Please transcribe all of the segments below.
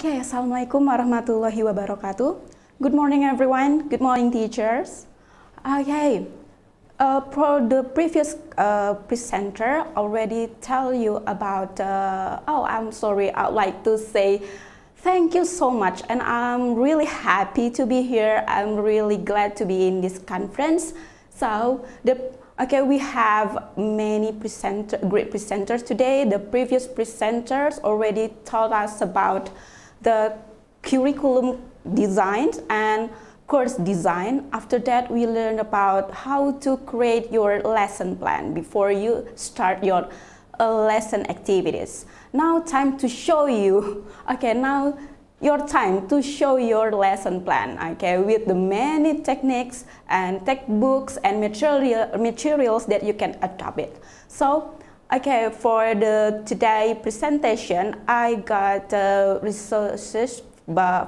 Okay, Assalamualaikum warahmatullahi wabarakatuh. Good morning, everyone. Good morning, teachers. Okay, the previous presenter already tell you about. I'm sorry. I'd like to say thank you so much, and I'm really happy to be here. I'm really glad to be in this conference. So we have many great presenters today. The previous presenters already told us about the curriculum design and course design. After that, we learned about how to create your lesson plan before you start your lesson activities. Now time to show you. Okay, now your time to show your lesson plan, okay, with the many techniques and textbooks and materials that you can adopt it. So, okay, for the today presentation, I got resources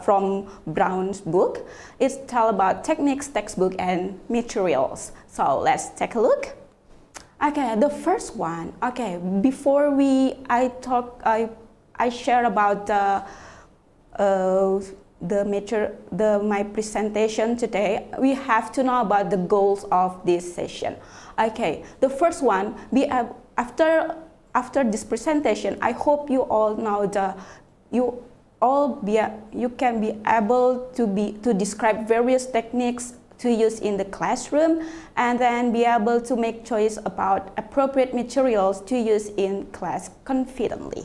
from Brown's book. It's tell about techniques, textbook, and materials. So let's take a look. Okay, the first one. Okay, before I share about my presentation today, we have to know about the goals of this session. Okay, the first one, after this presentation, I hope you all know you can be able to describe various techniques to use in the classroom, and then be able to make choice about appropriate materials to use in class confidently.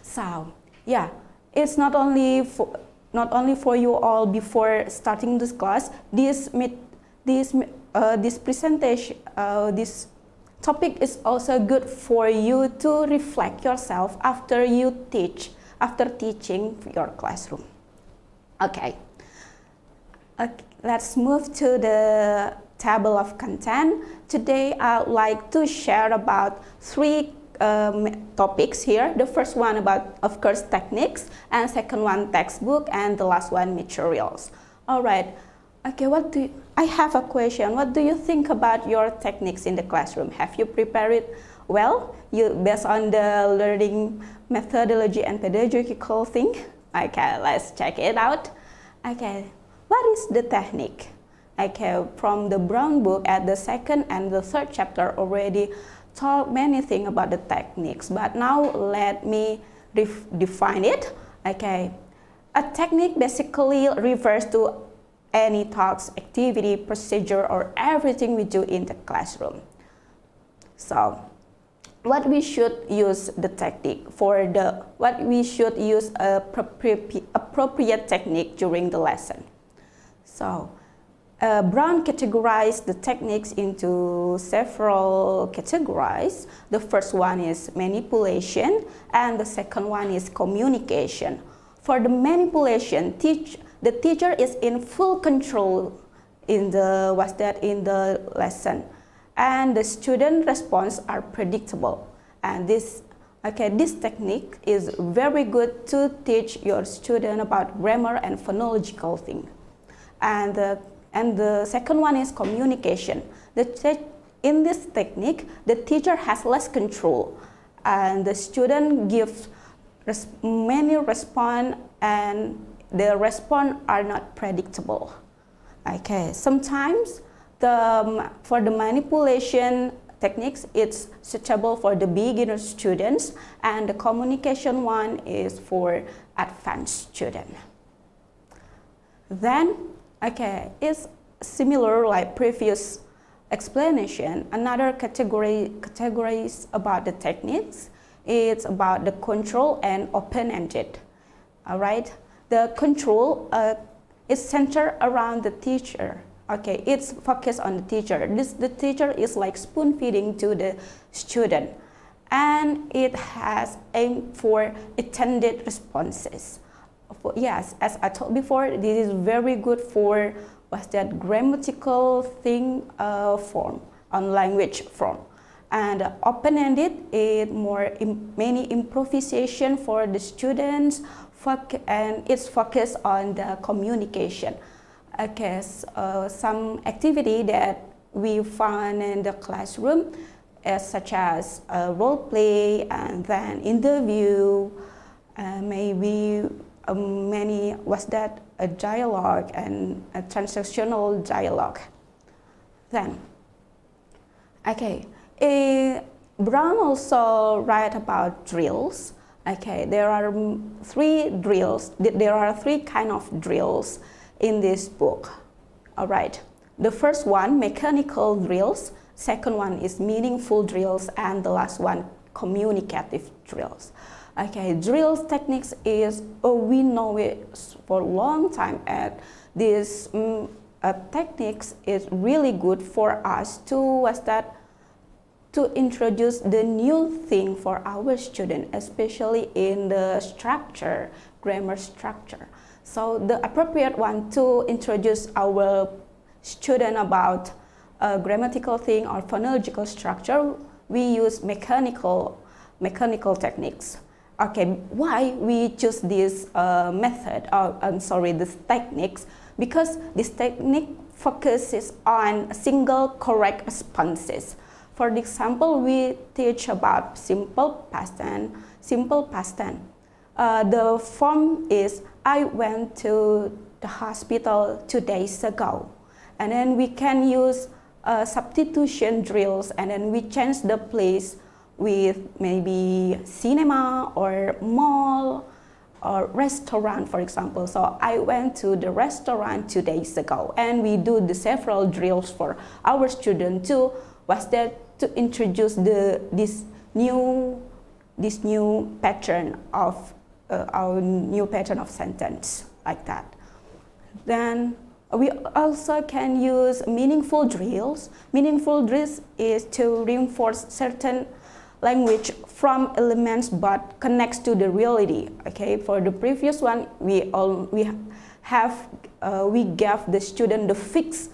So yeah, it's not only for you all before starting this class. This presentation, this topic is also good for you to reflect yourself after teaching your classroom. Okay, let's move to the table of content. Today I'd like to share about three topics here. The first one about, of course, techniques, and second one textbook, and the last one materials. All right. Okay, I have a question. What do you think about your techniques in the classroom? Have you prepared it well? Based on the learning methodology and pedagogical thing? Okay, let's check it out. Okay, what is the technique? Okay, from the Brown book at the second and the third chapter already talk many things about the techniques, but now let me define it. Okay, a technique basically refers to any task, activity, procedure, or everything we do in the classroom. So, what we should use the technique for we should use appropriate technique during the lesson. So, Brown categorized the techniques into several categories. The first one is manipulation, and the second one is communication. For the manipulation, the teacher is in full control in the lesson, and the student response are predictable. And this technique is very good to teach your student about grammar and phonological thing. And the second one is communication. In this technique, the teacher has less control, and the student gives many response, and the response are not predictable. Okay, sometimes for the manipulation techniques, it's suitable for the beginner students, and the communication one is for advanced students. Then, okay, it's similar like previous explanation. Another categories about the techniques, it's about the control and open-ended. All right, the control is centered around the teacher. Okay, it's focused on the teacher. The teacher is like spoon feeding to the student, and it has aimed for intended responses. Yes, as I told before, this is very good for grammatical thing form, on language form. And open-ended, many improvisation for the students, and it's focused on the communication. Okay, some activity that we found in the classroom, such as role play, and then interview, maybe many, was that a dialogue and a transactional dialogue. Then, okay, Brown also write about drills. Okay, there are three drills. There are three kind of drills in this book. All right, the first one, mechanical drills. Second one is meaningful drills, and the last one, communicative drills. Okay, drills techniques is, we know it for a long time, and this techniques is really good for us to introduce the new thing for our student, especially in the structure, grammar structure. So the appropriate one to introduce our student about grammatical thing or phonological structure, we use mechanical techniques. Okay, why we choose this method, this techniques? Because this technique focuses on single correct responses. For example, we teach about simple past tense. The form is, I went to the hospital 2 days ago. And then we can use substitution drills, and then we change the place with maybe cinema or mall or restaurant, for example. So I went to the restaurant 2 days ago, and we do the several drills for our student to introduce this new pattern of our new pattern of sentence, like that. Then we also can use meaningful drills. Meaningful drills is to reinforce certain language from elements but connects to the reality. Okay, for the previous one, we gave the student the fixed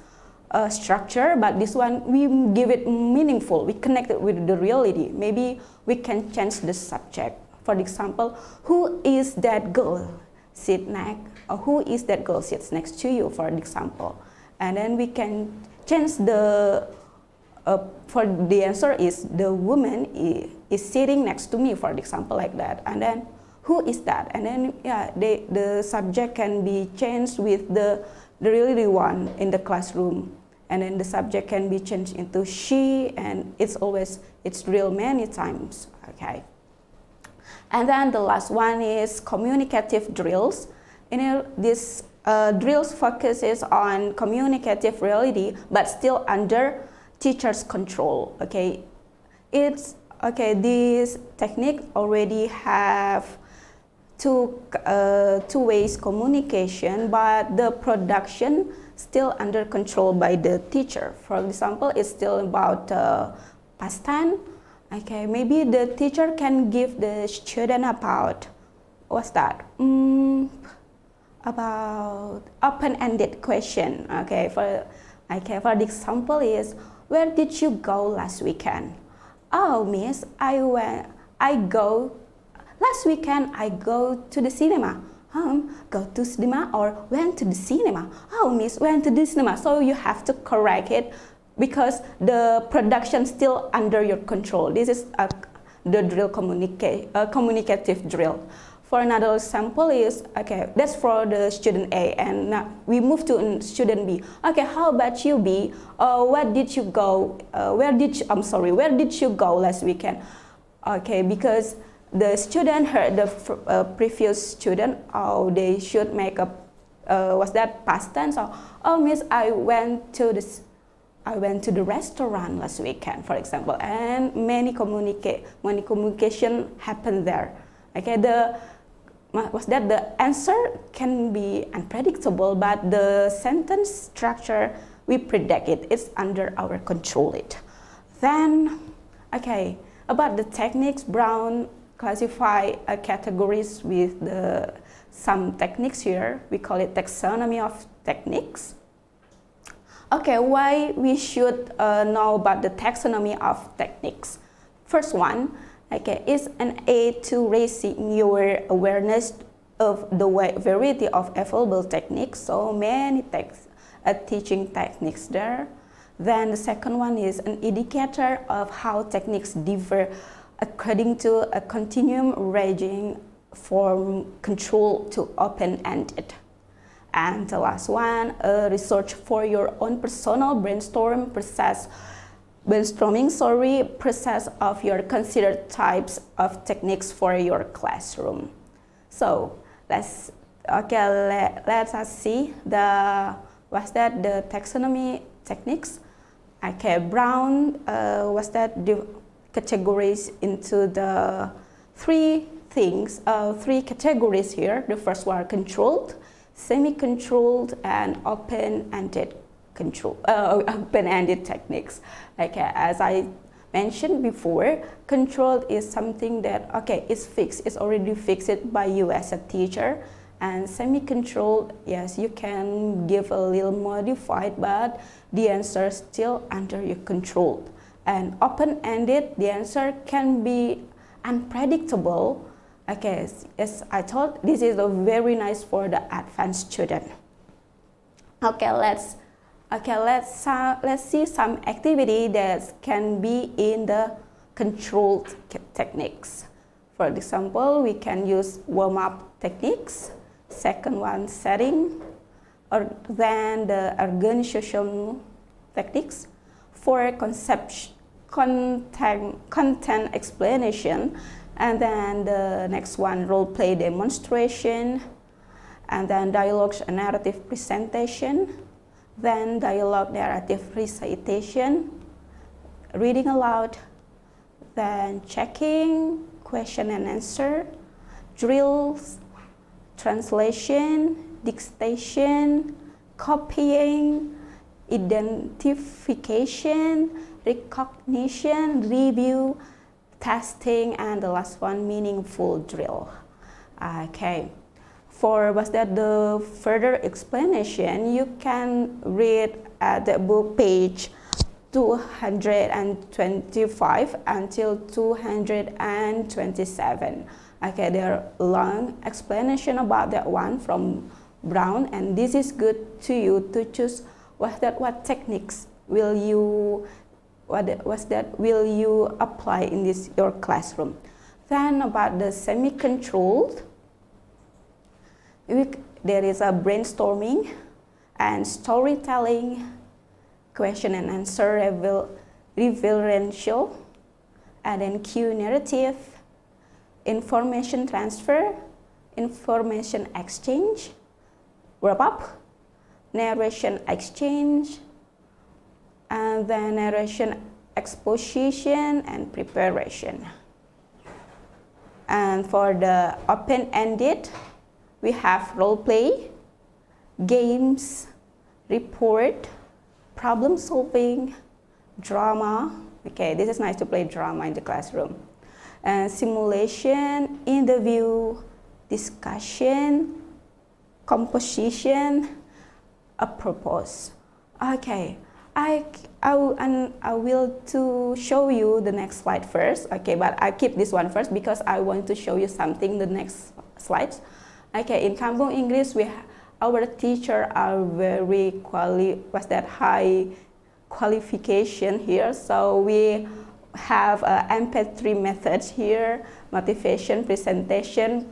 structure, but this one we give it meaningful. We connect it with the reality. Maybe we can change the subject. For example, who is that girl sit next? Or who is that girl sits next to you? For example, and then we can change the. For the answer is the woman is sitting next to me, for example, like that. And then who is that? And then the subject can be changed with the really one in the classroom. And then the subject can be changed into she, and it's real many times. Okay. And then the last one is communicative drills. This drills focuses on communicative reality, but still under teacher's control. Okay, this technique already have two ways communication, but the production still under control by the teacher. For example, it's still about past tense. Okay, maybe the teacher can give the student about what's that? About open-ended question. Okay, for the example is, where did you go last weekend? Oh, miss, last weekend I go to the cinema. Go to cinema or went to the cinema? Oh, miss, went to the cinema. So you have to correct it because the production still under your control. This is the drill communicative drill. For another example is, okay, that's for the student A, and now we move to student B. Okay, how about you, B? Where did you go last weekend? Okay, because the student heard the previous student, they should make a past tense? Or, oh, miss, I went to the restaurant last weekend, for example, and many communication happened there. Okay, the answer can be unpredictable, but the sentence structure, we predict it. It's under our control. Then, okay, about the techniques, Brown classify categories with some techniques here. We call it Taxonomy of Techniques. Okay, why we should know about the Taxonomy of Techniques? First one, okay, is an aid to raising your awareness of the variety of available techniques. So many teaching techniques there. Then the second one is an indicator of how techniques differ according to a continuum ranging from controlled to open-ended. And the last one, research for your own personal brainstorming process of your considered types of techniques for your classroom. So let's us see the taxonomy techniques. Okay, Brown the categories into the three categories here. The first one, controlled, semi-controlled, and open-ended techniques. Okay, as I mentioned before, controlled is something that is fixed, it's already fixed by you as a teacher. And semi-controlled, yes, you can give a little modified, but the answer is still under your control. And open-ended, the answer can be unpredictable. Okay, yes, I thought this is a very nice for the advanced student. Okay, let's see some activity that can be in the controlled techniques. For example, we can use warm-up techniques. Second one, setting, or then the organizational techniques. For content explanation, and then the next one, role play demonstration, and then dialogue and narrative presentation, then dialogue narrative recitation, reading aloud, then checking, question and answer, drills, translation, dictation, copying, identification, recognition, review, testing, and the last one, meaningful drill. Okay, for the further explanation, you can read at the book page 225 until 227. Okay, there are long explanation about that one from Brown, and this is good to you to choose what techniques will you apply in your classroom. Then about the semi-controlled, there is a brainstorming and storytelling, question and answer, referential, and then cue narrative, information transfer, information exchange, wrap up, narration exchange, and then narration exposition and preparation. And for the open-ended, we have role play, games, report, problem solving, drama. Okay, this is nice to play drama in the classroom. And simulation, interview, discussion, composition, a purpose. Okay, I will to show you the next slide first. Okay, but I keep this one first because I want to show you something the next slides. Okay, in Kampung English, our teacher are very high qualification here. So we have MP3 methods here, motivation, presentation,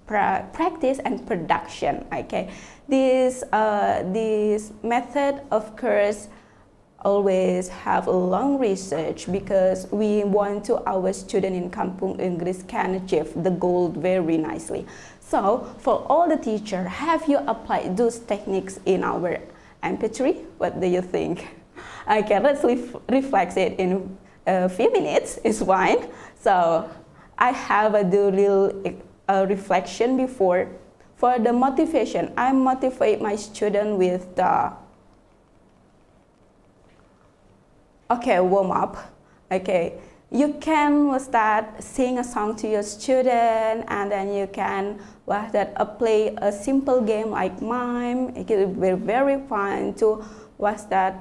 practice, and production. Okay, this method, of course, always have a long research because we want to our student in Kampung English can achieve the goal very nicely. So for all the teacher, have you applied those techniques in our MP3? What do you think? Okay, let's reflect it in a few minutes. It's fine. So I have a real reflection before. For the motivation, I motivate my student with the warm up. Okay, you can start sing a song to your student, and then you can play a simple game like mime. It will be very fun to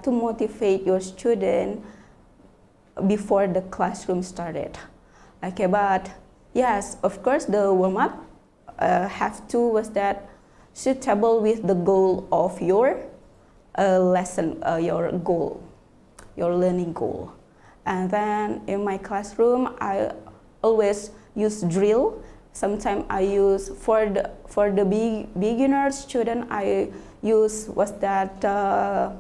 motivate your student before the classroom started. Okay, but yes, of course, the warm up have to suitable with the goal of your lesson, your learning goal. And then in my classroom, I always use drill Sometimes I use for the beginner student, I use a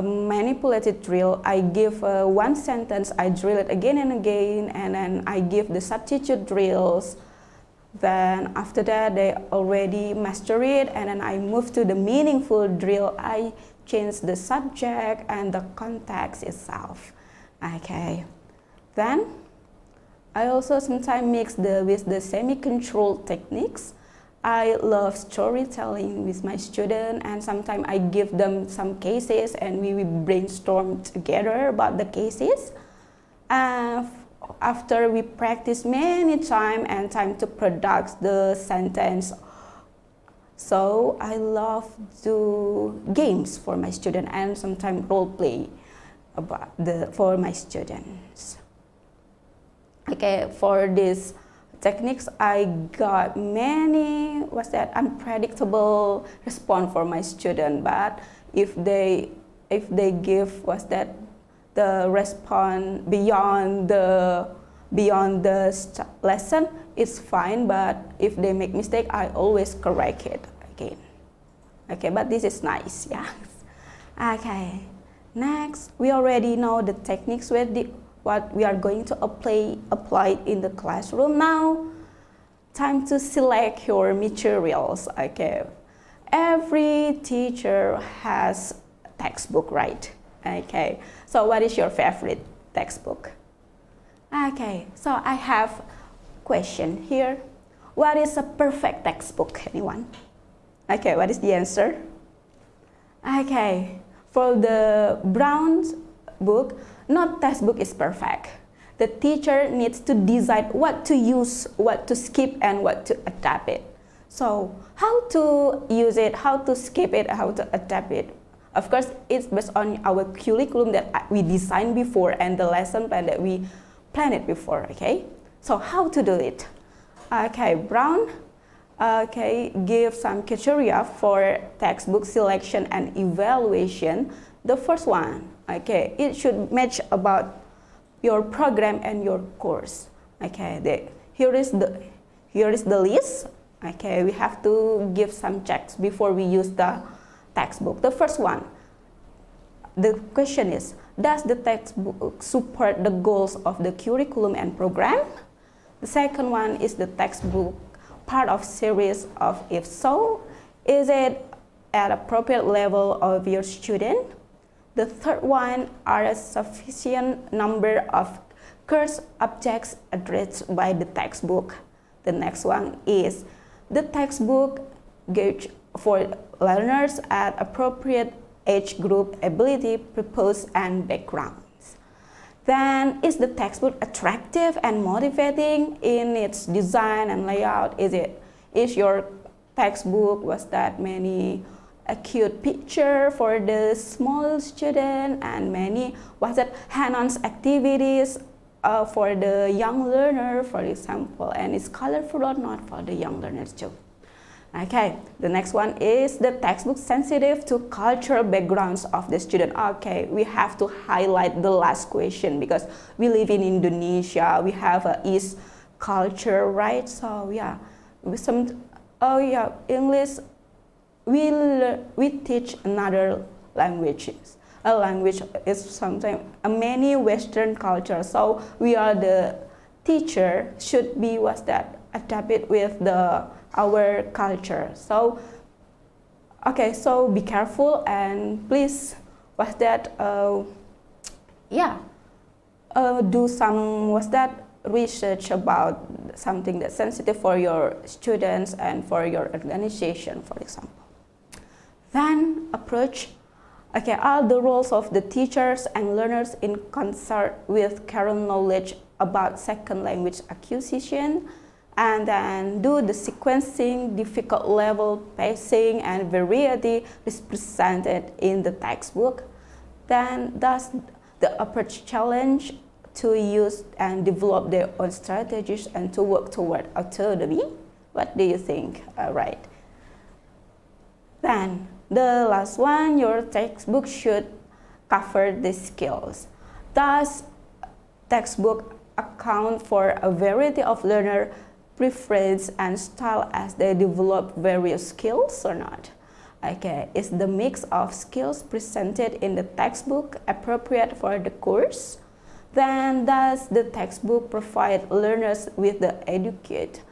manipulated drill. I give one sentence, I drill it again and again, and then I give the substitute drills. Then after that, they already master it, and then I move to the meaningful drill. I change the subject and the context itself. Okay. Then I also sometimes mix with the semi-controlled techniques. I love storytelling with my students, and sometimes I give them some cases and we will brainstorm together about the cases. After we practice many times and time to produce the sentence. So I love to games for my students and sometimes role play for my students. Okay, for this techniques, I got many unpredictable response for my student. But if they give the response beyond the lesson, it's fine. But if they make mistake, I always correct it again. Okay, but this is nice, yeah. Okay, next we already know the techniques what we are going to apply in the classroom. Now, time to select your materials. Okay, every teacher has a textbook, right? Okay, so what is your favorite textbook? Okay, so I have a question here. What is a perfect textbook, anyone? Okay, what is the answer? Okay, for the Brown book, not textbook is perfect. The teacher needs to decide what to use, what to skip, and what to adapt it. So how to use it, how to skip it, how to adapt it. Of course, it's based on our curriculum that we designed before and the lesson plan that we planned it before, okay? So how to do it? Okay, Brown, give some criteria for textbook selection and evaluation. The first one, okay, it should match about your program and your course. Okay, here is the list. Okay, we have to give some checks before we use the textbook. The first one, the question is, does the textbook support the goals of the curriculum and program? The second one is the textbook part of series of if so, is it at appropriate level of your student? The third one are a sufficient number of course objects addressed by the textbook. The next one is the textbook gauge for learners at appropriate age group, ability, purpose, and backgrounds. Then, is the textbook attractive and motivating in its design and layout? Is your textbook many acute picture for the small student and many hand-on activities for the young learner, for example, and it's colorful or not for the young learners too. Okay, the next one is the textbook sensitive to cultural backgrounds of the student. Okay, we have to highlight the last question because we live in Indonesia, we have a East culture, right? So yeah, English, we teach another languages. A language is sometimes many Western culture, so we are the teacher should be adapted with our culture. So okay, so be careful and please do some research about something that's sensitive for your students and for your organization, for example. Then approach all the roles of the teachers and learners in concert with current knowledge about second language acquisition, and then do the sequencing, difficult level, pacing, and variety is presented in the textbook. Then thus the approach challenge to use and develop their own strategies and to work toward autonomy. What do you think? Right. Then the last one, your textbook should cover the skills. Thus, textbook account for a variety of learner preference and style as they develop various skills or not? Okay, is the mix of skills presented in the textbook appropriate for the course? Then does the textbook provide learners with the adequate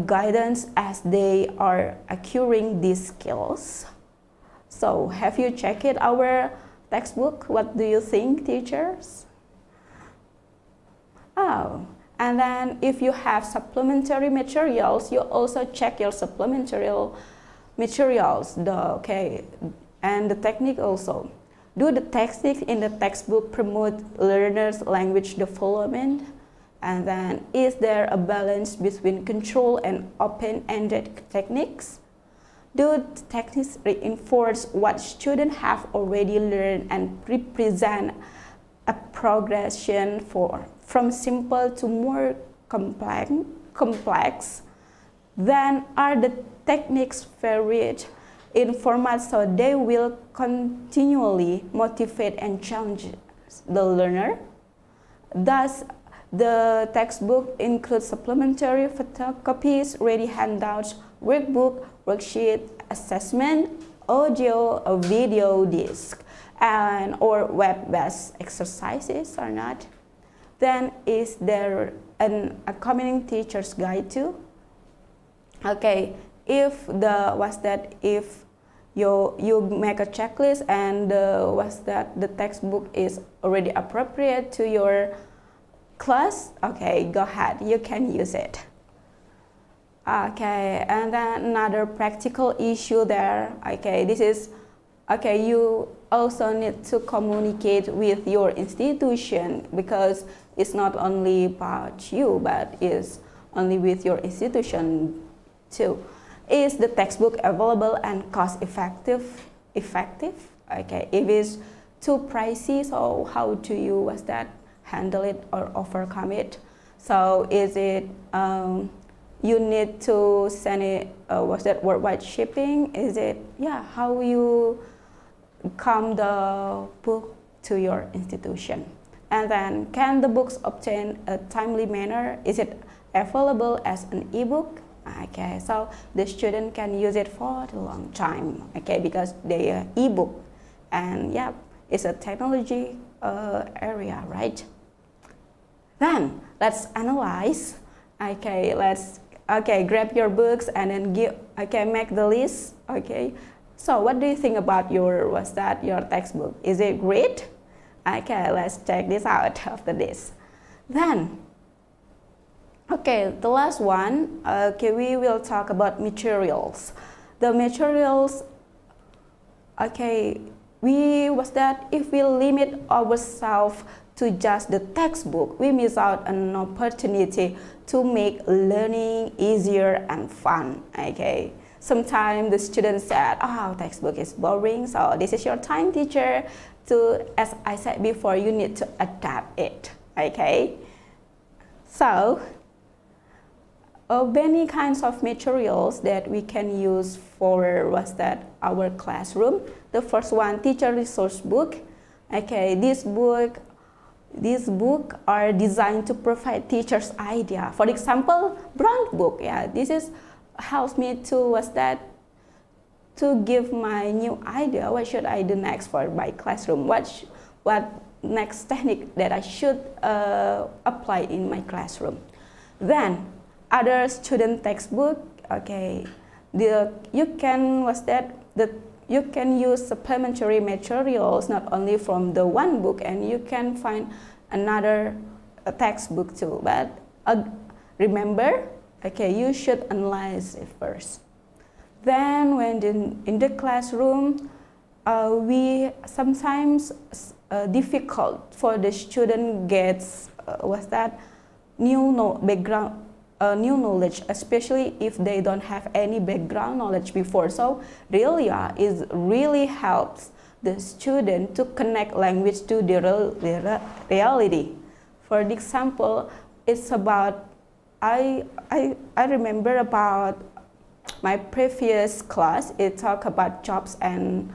guidance as they are acquiring these skills? So have you checked our textbook? What do you think, teachers? Oh, and then if you have supplementary materials, you also check your supplementary materials, and the technique also. Do the techniques in the textbook promote learners' language development? And then is there a balance between control and open-ended techniques? Do the techniques reinforce what students have already learned and represent a progression from simple to more complex? Then are the techniques varied in format so they will continually motivate and challenge the learner? Does the textbook include supplementary photocopies, ready handouts, workbook, worksheet, assessment, audio, or video disc, or web-based exercises or not? Then is there an accompanying teacher's guide too? Okay, if you make a checklist and the textbook is already appropriate to your class, okay, go ahead, you can use it. Okay, and then another practical issue there, you also need to communicate with your institution, because it's not only about you, but it's only with your institution too. Is the textbook available and cost effective? Okay, if it's too pricey, so how do you handle it or overcome it? So is it you need to send it worldwide shipping? Is it how you come the book to your institution? And then can the books obtain a timely manner? Is it available as an ebook? Okay, so the student can use it for a long time, okay, because they are ebook, and it's a technology area, right? Then let's analyze. Okay, grab your books and then make the list. Okay, so what do you think about your textbook? Is it great? Okay, let's check this out after this. Then, the last one, we will talk about materials. The materials, if we limit ourselves to just the textbook, we miss out an opportunity to make learning easier and fun, okay? Sometimes the students said, textbook is boring, so this is your time, teacher, as I said before, you need to adapt it, okay? So, many kinds of materials that we can use for our classroom. The first one, teacher resource book. Okay, these books are designed to provide teachers idea. For example, brown book. This helps me to give my new idea. What should I do next for my classroom? What next technique that I should apply in my classroom? Then other student textbook. You can use supplementary materials not only from the one book, and you can find another textbook too. But remember, you should analyze it first. Then when in the classroom, we sometimes difficult for the student gets new knowledge, especially if they don't have any background knowledge before. So it really helps the student to connect language to the reality. For example, it's about I remember about my previous class. It talked about jobs and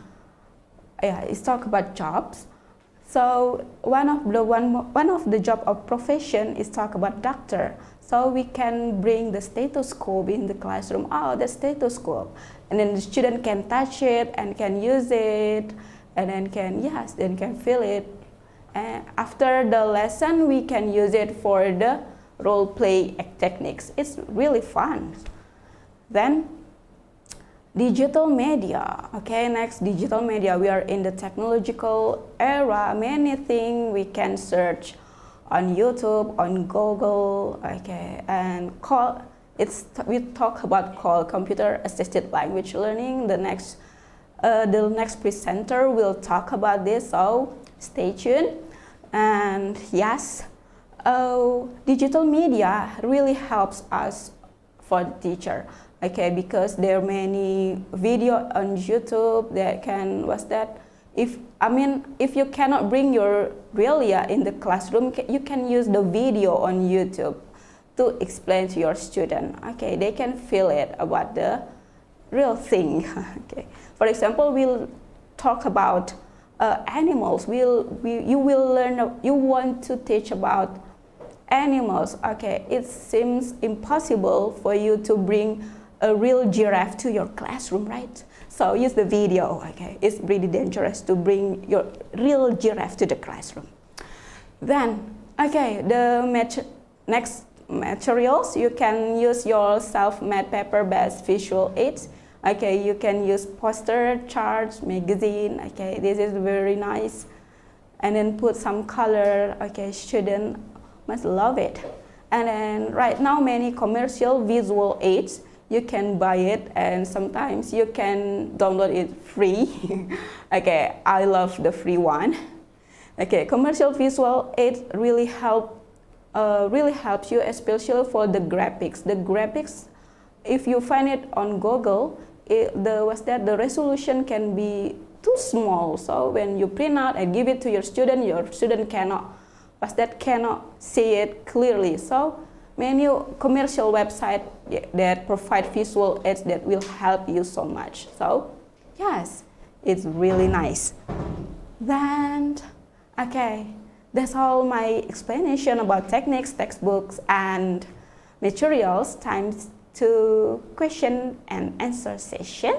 So one of the job of profession is talk about doctor. So we can bring the stethoscope in the classroom. Oh, the stethoscope. And then the student can touch it and can use it and then can feel it. And after the lesson, we can use it for the role play techniques. It's really fun. Then digital media. Okay, next, digital media. We are in the technological era. Many things we can search on YouTube, on Google. Okay, and we talk about computer assisted language learning. The next presenter will talk about this. So stay tuned. And yes, digital media really helps us for the teacher. Okay, because there are many video on YouTube that can, if you cannot bring your realia in the classroom, you can use the video on YouTube to explain to your student. Okay, they can feel it about the real thing. Okay, for example, we'll talk about animals. You will learn. You want to teach about animals. Okay, it seems impossible for you to bring a real giraffe to your classroom, right? So use the video. Okay, it's really dangerous to bring your real giraffe to the classroom. Then, okay, next materials, you can use your self-made paper-based visual aids. Okay, you can use poster, charts, magazine. Okay, this is very nice. And then put some color. Okay, student must love it. And then right now, many commercial visual aids, you can buy it, and sometimes you can download it free. Okay, I love the free one. Okay, commercial visual aids really helps you, especially for the graphics. The graphics, if you find it on Google, the resolution can be too small. So when you print out and give it to your student cannot see it clearly. So many commercial websites that provide visual aids that will help you so much. So yes, it's really nice. Then, okay, that's all my explanation about techniques, textbooks, and materials. Time to question and answer session.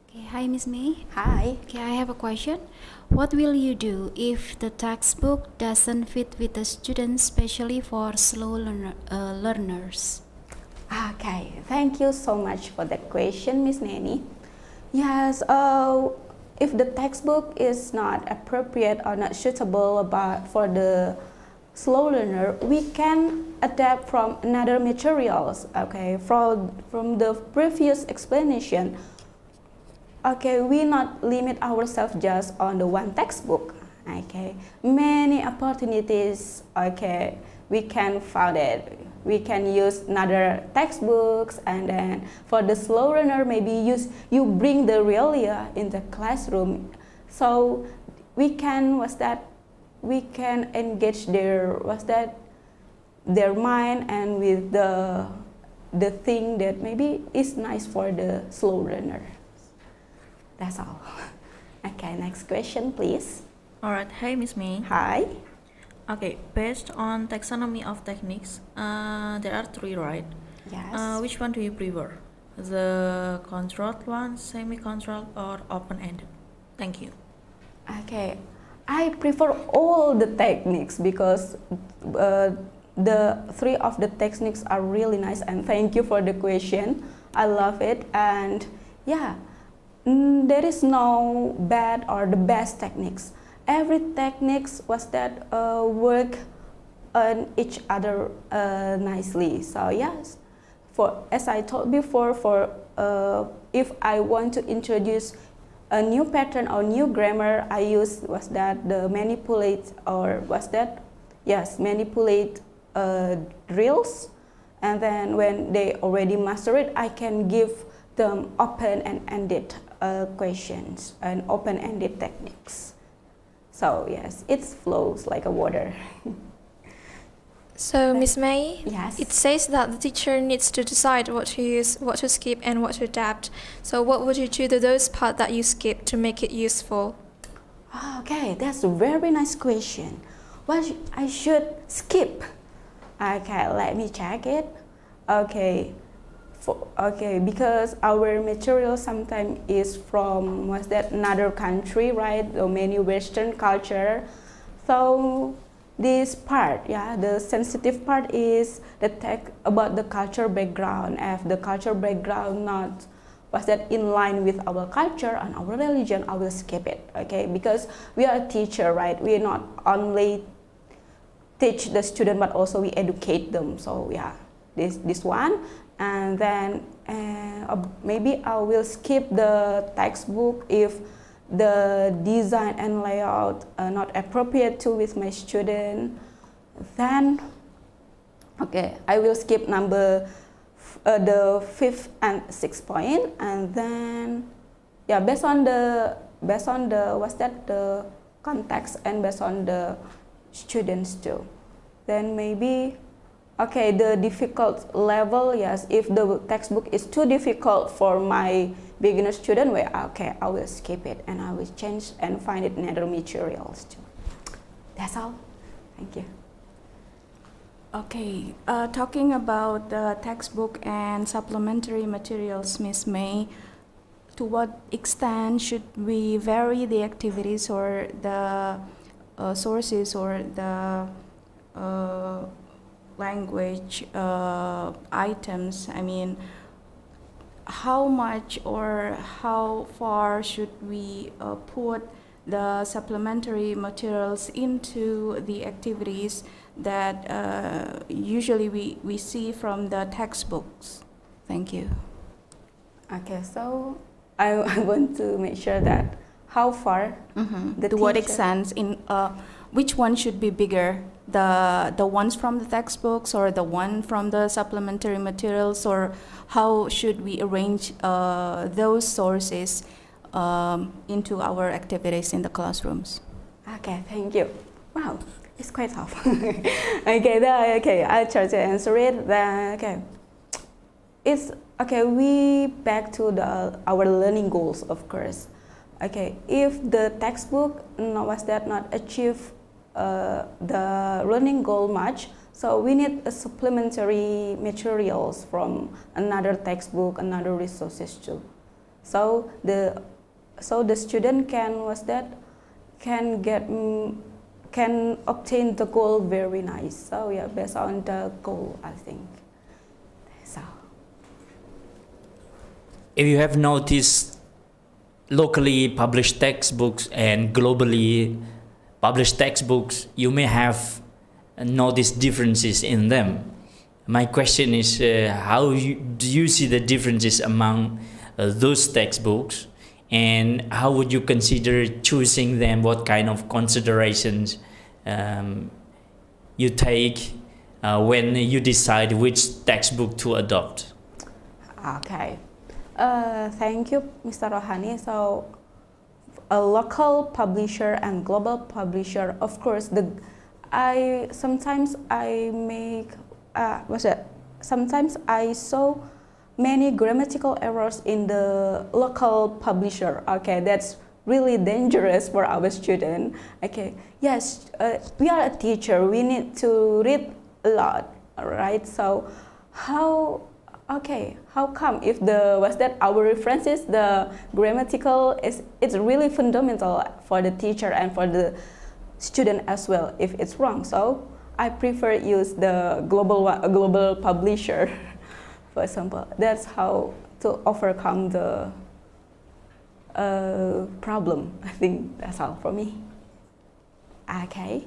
Okay, hi Miss May. Hi. Okay, I have a question. What will you do if the textbook doesn't fit with the students, especially for slow learners? Okay, thank you so much for that question, Miss Nanny. Yes, if the textbook is not appropriate or not suitable for the slow learner, we can adapt from another materials. Okay, from the previous explanation. Okay, we not limit ourselves just on the one textbook. Okay, many opportunities. Okay, we can find it. We can use another textbooks, and then for the slow learner, maybe you bring the realia in the classroom, so we can engage their mind and with the thing that maybe is nice for the slow learner. That's all. Okay, next question, please. All right. Hey, Miss May. Hi. Okay, based on Taxonomy of Techniques, there are three, right? Yes. Which one do you prefer? The controlled one, semi-controlled, or open-ended? Thank you. Okay, I prefer all the techniques because the three of the techniques are really nice, and thank you for the question. I love it, and yeah, there is no bad or the best techniques. Every techniques work on each other nicely. So yes, as I told before, if I want to introduce a new pattern or new grammar, I use the manipulate manipulate drills, and then when they already master it, I can give them open and ended questions and open-ended techniques. So yes, it flows like a water. So, Miss May, yes, it says that the teacher needs to decide what to use, what to skip, and what to adapt. So what would you do to those parts that you skip to make it useful? Okay, that's a very nice question. What I should skip? Okay, let me check it. Okay. Okay, because our material sometimes is from another country, right? Or many Western culture. So this part, the sensitive part is the text about the culture background. If the culture background not in line with our culture and our religion, I will skip it. Okay, because we are a teacher, right? We not only teach the student but also we educate them. So this one. And then maybe I will skip the textbook if the design and layout are not appropriate to with my student. Then I will skip the 5th and 6th point, and then based on the the context and based on the students too. Then maybe the difficult level, yes, if the textbook is too difficult for my beginner student, I will skip it and I will change and find it in other materials too. That's all. Thank you. Okay, talking about the textbook and supplementary materials, Ms. May, to what extent should we vary the activities or the sources or the language items? I mean, how much or how far should we put the supplementary materials into the activities that usually we see from the textbooks? Thank you. Okay, so I want to make sure that how far to what extent in which one should be bigger, the ones from the textbooks or the one from the supplementary materials, or how should we arrange those sources into our activities in the classrooms? Okay, thank you. Wow, it's quite tough. Okay, I'll try to answer it. It's we back to our learning goals, of course. Okay, if the textbook not achieve the learning goal much, so we need a supplementary materials from another textbook, another resources too. So the student can obtain the goal very nice. So based on the goal, I think. So if you have noticed locally published textbooks and globally published textbooks, you may have noticed differences in them. My question is, how do you see the differences among those textbooks, and how would you consider choosing them? What kind of considerations you take when you decide which textbook to adopt? Okay. Thank you, Mr. Rohani. So, a local publisher and global publisher, of course, sometimes I saw many grammatical errors in the local publisher. Okay, that's really dangerous for our student. Okay, yes, we are a teacher. We need to read a lot, right? So, how come if our references, the grammatical it's really fundamental for the teacher and for the student as well if it's wrong. So I prefer use the global publisher, for example. That's how to overcome the problem. I think that's all for me. Okay.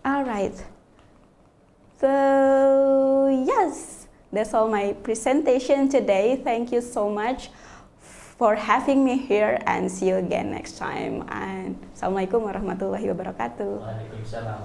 All right. So yes, that's all my presentation today. Thank you so much for having me here, and see you again next time. And Assalamualaikum warahmatullahi wabarakatuh. Waalaikumsalam.